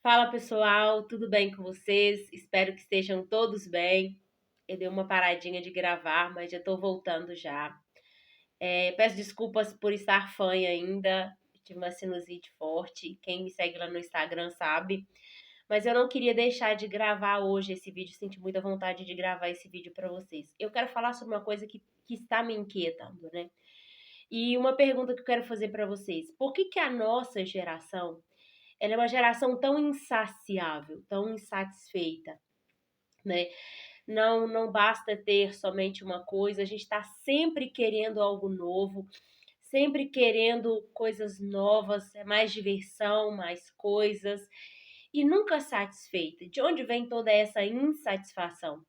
Fala pessoal, tudo bem com vocês? Espero que estejam todos bem. Eu dei uma paradinha de gravar, mas já estou voltando já. Peço desculpas por estar fanha ainda, tive uma sinusite forte. Quem me segue lá no Instagram sabe. Mas eu não queria deixar de gravar hoje esse vídeo, senti muita vontade de gravar esse vídeo para vocês. Eu quero falar sobre uma coisa que está me inquietando, né? E uma pergunta que eu quero fazer para vocês: por que a nossa geração ela é uma geração tão insaciável, tão insatisfeita, né? Não basta ter somente uma coisa, a gente está sempre querendo algo novo, sempre querendo coisas novas, mais diversão, mais coisas, e nunca satisfeita. De onde vem toda essa insatisfação?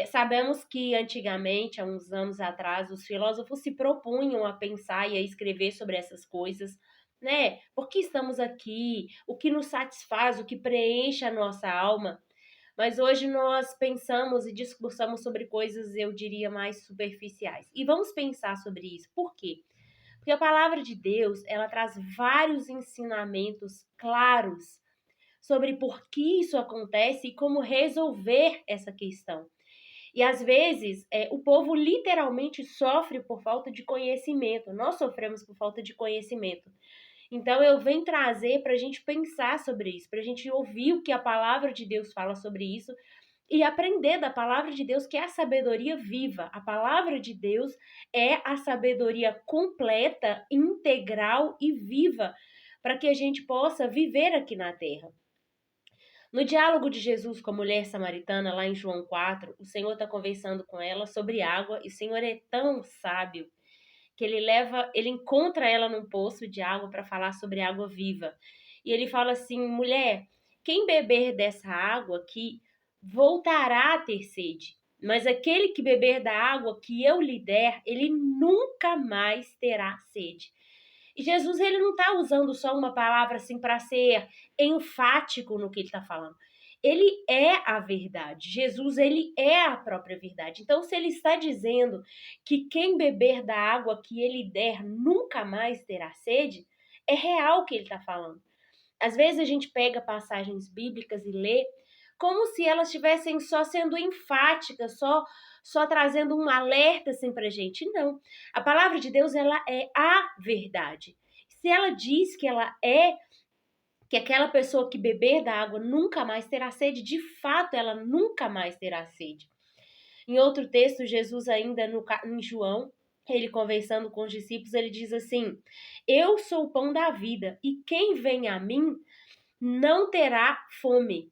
Sabemos que antigamente, há uns anos atrás, os filósofos se propunham a pensar e a escrever sobre essas coisas, né? Por que estamos aqui? O que nos satisfaz? O que preenche a nossa alma? Mas hoje nós pensamos e discursamos sobre coisas, eu diria, mais superficiais. E vamos pensar sobre isso. Por quê? Porque a palavra de Deus, ela traz vários ensinamentos claros sobre por que isso acontece e como resolver essa questão. E às vezes o povo literalmente sofre por falta de conhecimento. Nós sofremos por falta de conhecimento. Então eu venho trazer para a gente pensar sobre isso, para a gente ouvir o que a palavra de Deus fala sobre isso e aprender da palavra de Deus, que é a sabedoria viva. A palavra de Deus é a sabedoria completa, integral e viva para que a gente possa viver aqui na terra. No diálogo de Jesus com a mulher samaritana, lá em João 4, o Senhor está conversando com ela sobre água e o Senhor é tão sábio que ele encontra ela num poço de água para falar sobre água viva. E ele fala assim: mulher, quem beber dessa água aqui voltará a ter sede. Mas aquele que beber da água que eu lhe der, ele nunca mais terá sede. E Jesus, ele não está usando só uma palavra assim para ser enfático no que ele está falando. Ele é a verdade. Jesus, ele é a própria verdade. Então, se ele está dizendo que quem beber da água que ele der nunca mais terá sede, é real o que ele está falando. Às vezes a gente pega passagens bíblicas e lê como se elas estivessem só sendo enfáticas, só trazendo um alerta assim pra gente. Não. A palavra de Deus, ela é a verdade. Se ela diz que ela é que aquela pessoa que beber da água nunca mais terá sede, de fato ela nunca mais terá sede. Em outro texto, Jesus ainda em João, ele conversando com os discípulos, ele diz assim: eu sou o pão da vida, e quem vem a mim não terá fome.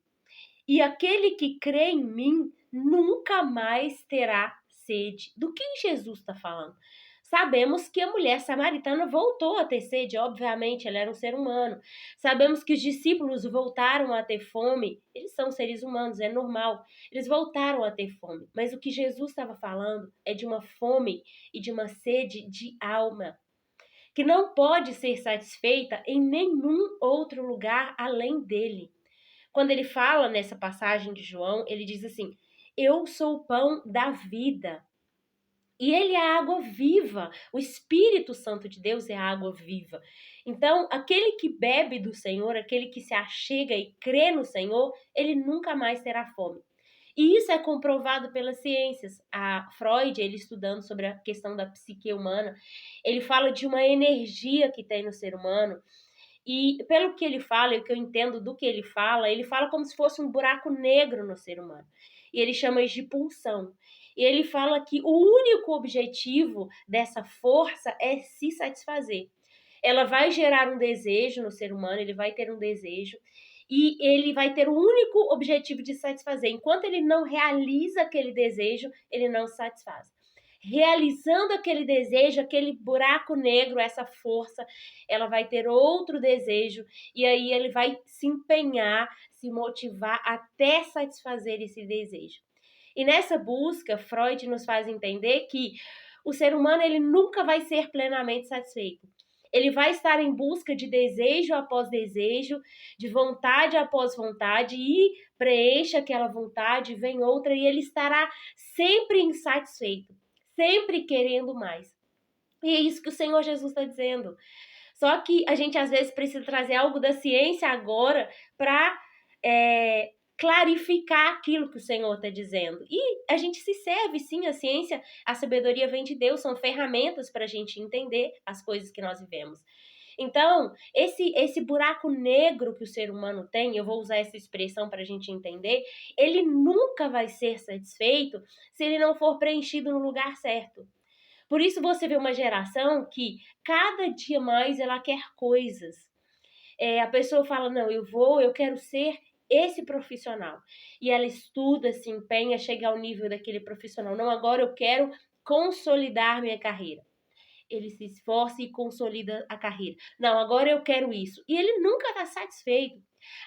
E aquele que crê em mim nunca mais terá sede. Do que Jesus está falando? Sabemos que a mulher samaritana voltou a ter sede, obviamente, ela era um ser humano. Sabemos que os discípulos voltaram a ter fome, eles são seres humanos, é normal. Eles voltaram a ter fome, mas o que Jesus estava falando é de uma fome e de uma sede de alma, que não pode ser satisfeita em nenhum outro lugar além dele. Quando ele fala nessa passagem de João, ele diz assim: eu sou o pão da vida. E ele é a água viva. O Espírito Santo de Deus é a água viva. Então, aquele que bebe do Senhor, aquele que se achega e crê no Senhor, ele nunca mais terá fome. E isso é comprovado pelas ciências. A Freud, ele estudando sobre a questão da psique humana, ele fala de uma energia que tem no ser humano. E pelo que ele fala, e o que eu entendo do que ele fala como se fosse um buraco negro no ser humano. E ele chama isso de pulsão. E ele fala que o único objetivo dessa força é se satisfazer. Ela vai gerar um desejo no ser humano, ele vai ter um desejo, e ele vai ter o único objetivo de satisfazer. Enquanto ele não realiza aquele desejo, ele não se satisfaz. Realizando aquele desejo, aquele buraco negro, essa força, ela vai ter outro desejo, e aí ele vai se empenhar, se motivar até satisfazer esse desejo. E nessa busca, Freud nos faz entender que o ser humano, ele nunca vai ser plenamente satisfeito. Ele vai estar em busca de desejo após desejo, de vontade após vontade, e preenche aquela vontade, vem outra, e ele estará sempre insatisfeito, sempre querendo mais. E é isso que o Senhor Jesus está dizendo. Só que a gente às vezes precisa trazer algo da ciência agora para clarificar aquilo que o Senhor está dizendo. E a gente se serve, sim, a ciência, a sabedoria vem de Deus, são ferramentas para a gente entender as coisas que nós vivemos. Então, esse buraco negro que o ser humano tem, eu vou usar essa expressão para a gente entender, ele nunca vai ser satisfeito se ele não for preenchido no lugar certo. Por isso você vê uma geração que cada dia mais ela quer coisas. A pessoa fala, não, eu quero ser esse profissional. E ela estuda, se empenha, chega ao nível daquele profissional. Não, agora eu quero consolidar minha carreira. Ele se esforça e consolida a carreira. Não, agora eu quero isso. E ele nunca está satisfeito.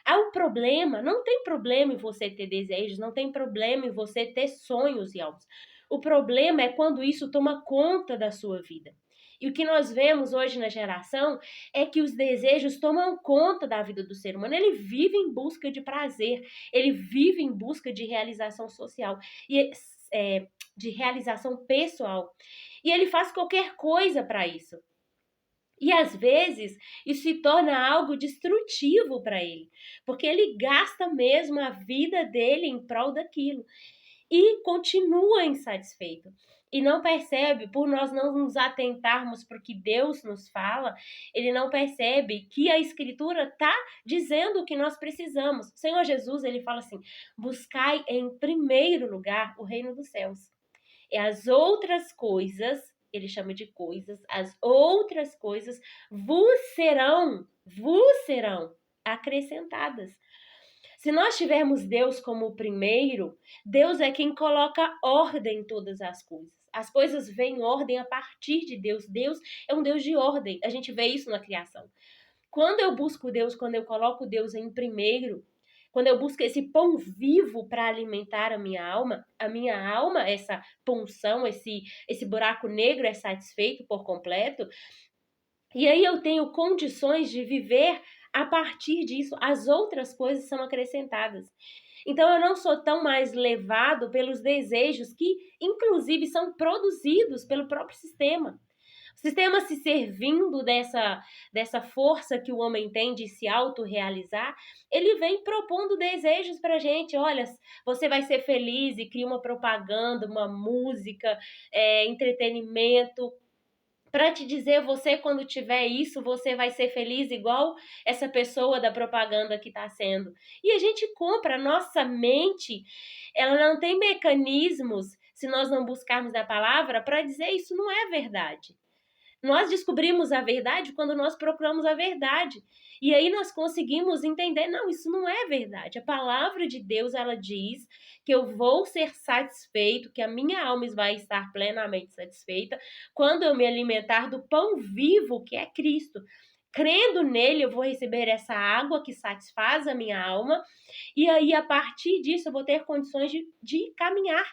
Há um problema, não tem problema em você ter desejos, não tem problema em você ter sonhos e alvos. O problema é quando isso toma conta da sua vida. E o que nós vemos hoje na geração é que os desejos tomam conta da vida do ser humano. Ele vive em busca de prazer, ele vive em busca de realização social e de realização pessoal. E ele faz qualquer coisa para isso. E às vezes isso se torna algo destrutivo para ele, porque ele gasta mesmo a vida dele em prol daquilo e continua insatisfeito. E não percebe, por nós não nos atentarmos para o que Deus nos fala, ele não percebe que a Escritura está dizendo o que nós precisamos. O Senhor Jesus, ele fala assim, buscai em primeiro lugar o reino dos céus. E as outras coisas, ele chama de coisas, as outras coisas vos serão acrescentadas. Se nós tivermos Deus como o primeiro, Deus é quem coloca ordem em todas as coisas. As coisas vêm em ordem a partir de Deus. Deus é um Deus de ordem. A gente vê isso na criação. Quando eu busco Deus, quando eu coloco Deus em primeiro, quando eu busco esse pão vivo para alimentar a minha alma, essa punção, esse buraco negro é satisfeito por completo. E aí eu tenho condições de viver a partir disso. As outras coisas são acrescentadas. Então eu não sou tão mais levado pelos desejos que, inclusive, são produzidos pelo próprio sistema. O sistema se servindo dessa força que o homem tem de se autorrealizar, ele vem propondo desejos para a gente. Olha, você vai ser feliz e cria uma propaganda, uma música, entretenimento, para te dizer, você quando tiver isso, você vai ser feliz igual essa pessoa da propaganda que está sendo. E a gente compra, a nossa mente, ela não tem mecanismos, se nós não buscarmos a palavra, para dizer isso não é verdade. Nós descobrimos a verdade quando nós procuramos a verdade. E aí nós conseguimos entender, não, isso não é verdade. A palavra de Deus, ela diz que eu vou ser satisfeito, que a minha alma vai estar plenamente satisfeita quando eu me alimentar do pão vivo que é Cristo. Crendo nele, eu vou receber essa água que satisfaz a minha alma, e aí, a partir disso, eu vou ter condições de caminhar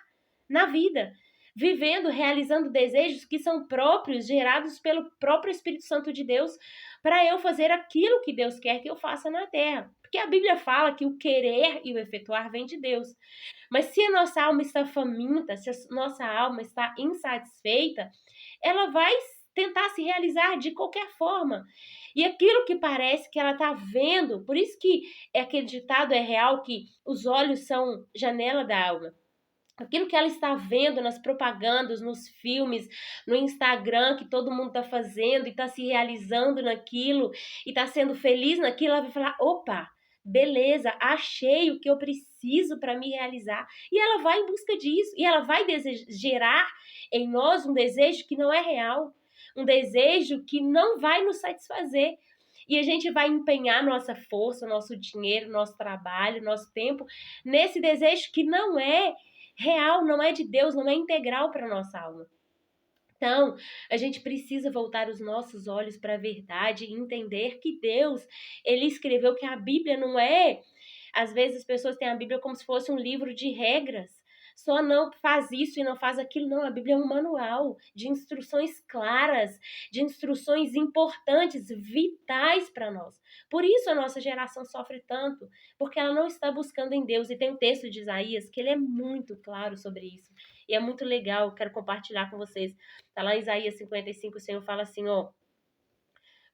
na vida, vivendo, realizando desejos que são próprios, gerados pelo próprio Espírito Santo de Deus, para eu fazer aquilo que Deus quer que eu faça na terra. Porque a Bíblia fala que o querer e o efetuar vem de Deus. Mas se a nossa alma está faminta, se a nossa alma está insatisfeita, ela vai tentar se realizar de qualquer forma. E aquilo que parece que ela está vendo, por isso que aquele ditado é real, que os olhos são janela da alma. Aquilo que ela está vendo nas propagandas, nos filmes, no Instagram, que todo mundo está fazendo e está se realizando naquilo e está sendo feliz naquilo, ela vai falar, opa, beleza, achei o que eu preciso para me realizar. E ela vai em busca disso, e ela vai gerar em nós um desejo que não é real, um desejo que não vai nos satisfazer. E a gente vai empenhar nossa força, nosso dinheiro, nosso trabalho, nosso tempo nesse desejo que não é real, não é de Deus, não é integral para a nossa alma. Então, a gente precisa voltar os nossos olhos para a verdade e entender que Deus, ele escreveu que a Bíblia não é... Às vezes as pessoas têm a Bíblia como se fosse um livro de regras. Só não faz isso e não faz aquilo. Não, a Bíblia é um manual de instruções claras, de instruções importantes, vitais para nós. Por isso a nossa geração sofre tanto, porque ela não está buscando em Deus. E tem um texto de Isaías que ele é muito claro sobre isso. E é muito legal, quero compartilhar com vocês. Está lá em Isaías 55, o Senhor fala assim, ó: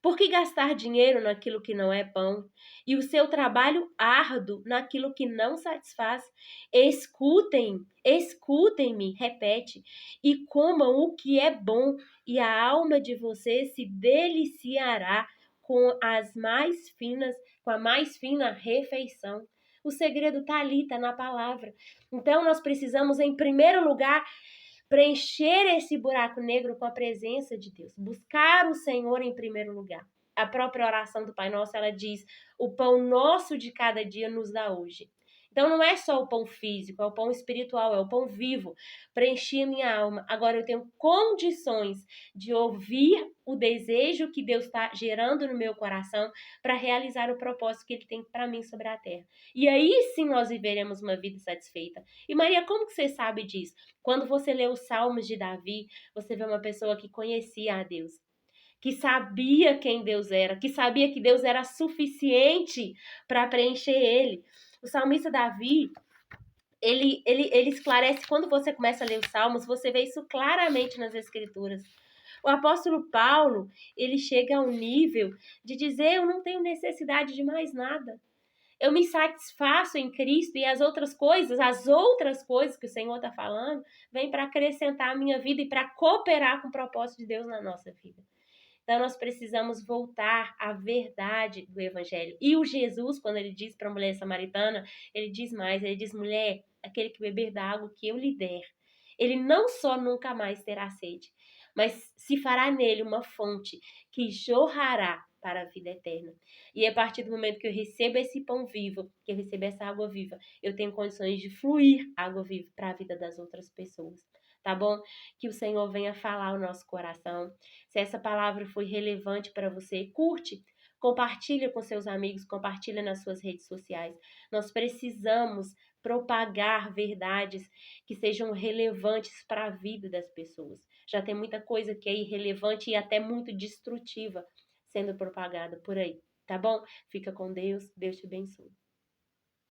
Por que gastar dinheiro naquilo que não é pão? E o seu trabalho árduo naquilo que não satisfaz? Escutem-me, repete, e comam o que é bom, e a alma de vocês se deliciará com com a mais fina refeição. O segredo está ali, está na palavra. Então nós precisamos, em primeiro lugar, preencher esse buraco negro com a presença de Deus, buscar o Senhor em primeiro lugar. A própria oração do Pai Nosso, ela diz: o pão nosso de cada dia nos dá hoje. Então não é só o pão físico, é o pão espiritual, é o pão vivo. Preenchi a minha alma. Agora eu tenho condições de ouvir o desejo que Deus está gerando no meu coração para realizar o propósito que Ele tem para mim sobre a terra. E aí sim nós viveremos uma vida satisfeita. E Maria, como que você sabe disso? Quando você lê os Salmos de Davi, você vê uma pessoa que conhecia a Deus, que sabia quem Deus era, que sabia que Deus era suficiente para preencher ele. O salmista Davi, ele esclarece, quando você começa a ler os Salmos, você vê isso claramente nas Escrituras. O apóstolo Paulo, ele chega ao nível de dizer: eu não tenho necessidade de mais nada. Eu me satisfaço em Cristo, e as outras coisas que o Senhor está falando, vêm para acrescentar a minha vida e para cooperar com o propósito de Deus na nossa vida. Então, nós precisamos voltar à verdade do Evangelho. E o Jesus, quando ele diz para a mulher samaritana, ele diz mais, ele diz: mulher, aquele que beber da água que eu lhe der, ele não só nunca mais terá sede, mas se fará nele uma fonte que jorrará para a vida eterna. E a partir do momento que eu recebo esse pão vivo, que eu recebo essa água viva, eu tenho condições de fluir água viva para a vida das outras pessoas. Tá bom? Que o Senhor venha falar ao nosso coração. Se essa palavra foi relevante para você, curte, compartilha com seus amigos, compartilha nas suas redes sociais. Nós precisamos propagar verdades que sejam relevantes para a vida das pessoas. Já tem muita coisa que é irrelevante e até muito destrutiva sendo propagada por aí, tá bom? Fica com Deus, Deus te abençoe.